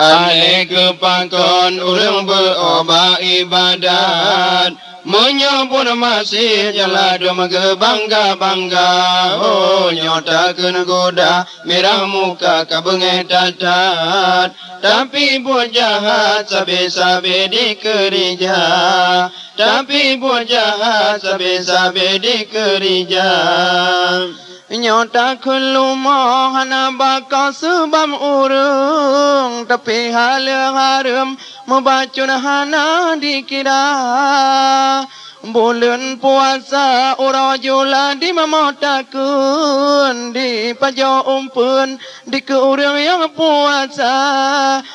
Ale kepakon urang berobat ibadat menyambut masih jalan dom ke bangga-bangga. Oh nyota kena goda merah muka kabengai tatat. Tapi buat jahat sabe-sabe di kerja. Tapi buat jahat sabe-sabe di kerja. Nyota kelumah hana bakal sebab urung. Tapi hal yang harum membacun hana dikira. Bulan puasa orang jula di mamotakun. Di pajo umpun di ke orang yang puasa.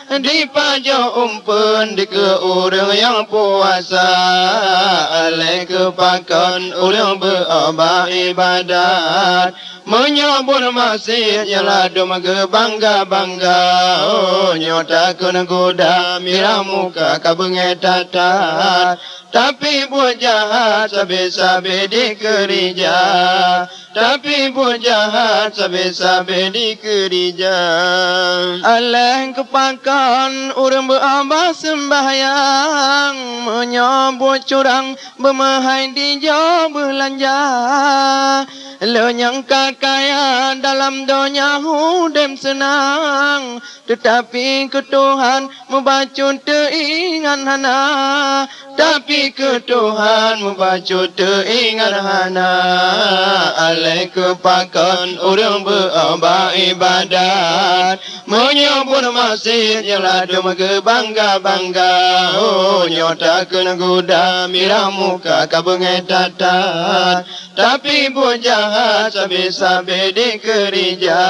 Di pajo umpun di ke orang yang puasa. Alai kepakan orang berobat ibadat menyambut masih jalan dom ke bangga-bangga. Oh nyota kena goda merah muka kabengai tatat. Tapi buat jahat sabe-sabe di kerja. Tapi buat jahat sabe-sabe di kerja. Aleng kepakan urang berobat sembahyang menyambut curang bermahai di jauh belanja. Lo nyangka kaya dalam dunia hudem senang. Tetapi ke Tuhan membacun teingat hana. Tapi ke Tuhan membacun teingat hana. Alai kepakan orang berobat ibadat menyambut masih jalan dom ke bangga-bangga. Oh nyota kena goda merah muka kabengai tatat. Tapi buat jahat sabe-sabe di kerja.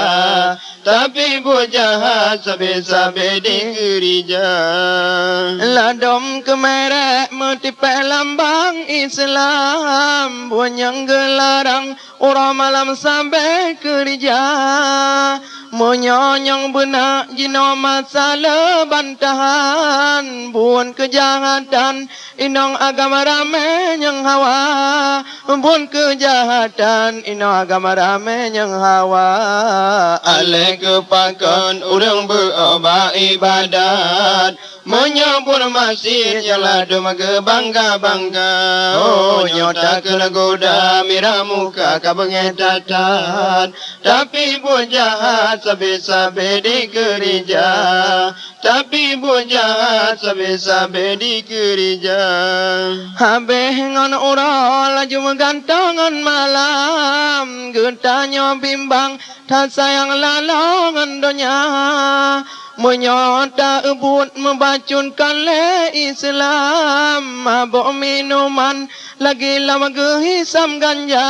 Tapi buat jahat sabe-sabe di kerja. Ladom kemerek metipai lambang Islam. Buat yang gelarang orang malam sampai kerja. Menyonyong benak jino masalah bantahan. Buan kejahatan inong agama ramai yang hawa. Buan kejahatan inong agama ramai yang hawa. Alai kepakan orang berobat ibadat menyambut masih jalan dom ke bangga-bangga. Oh nyota kena goda merah muka kabengai tatat. Tapi buat jahat sabe-sabe di kerja. Tapi buat jahat sabe-sabe di kerja. Habis ngan orang laju megantangan malam. Getanya bimbang tak sayang lalongan dunia. Menyota ebut membacunkan le Islam. Mabuk minuman lagi lama gehisam ganja.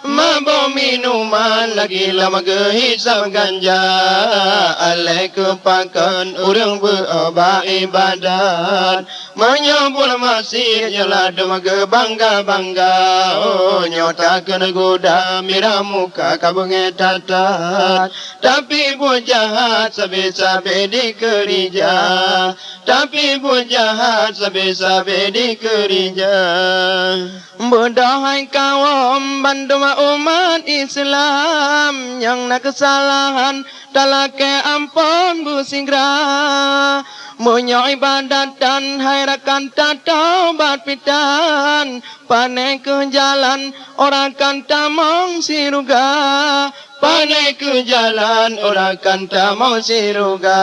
Mabuk minuman lagi lama gehisam ganja. Alai kepakan orang berobat ibadat menyambut masih jalan dom ke bangga-bangga. Oh nyota kena goda merah muka kabengai tatat. Tapi buat jahat sabe-sabe di kerja. Tapi buat jahat sabe-sabe di kerja. Berdahai kawam bantu umat Islam yang nak kesalahan talake ampun bersinggah. Menyai ibadat dan hairakan tatobat pitan. Panai ke jalan orang kan tamang siruga. Panai ke jalan orang kan tamang siruga.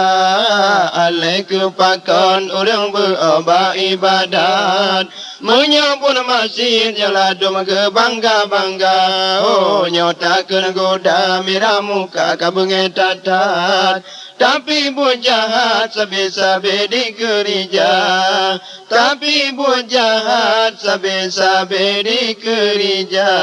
Alai kepakan orang berobat ibadat menyambut masih jalan dom ke bangga-bangga. Oh nyota kena goda merah muka kabengai tatat. Tapi buat jahat sabe-sabe di kerja. Tapi buat jahat sabe-sabe di kerja.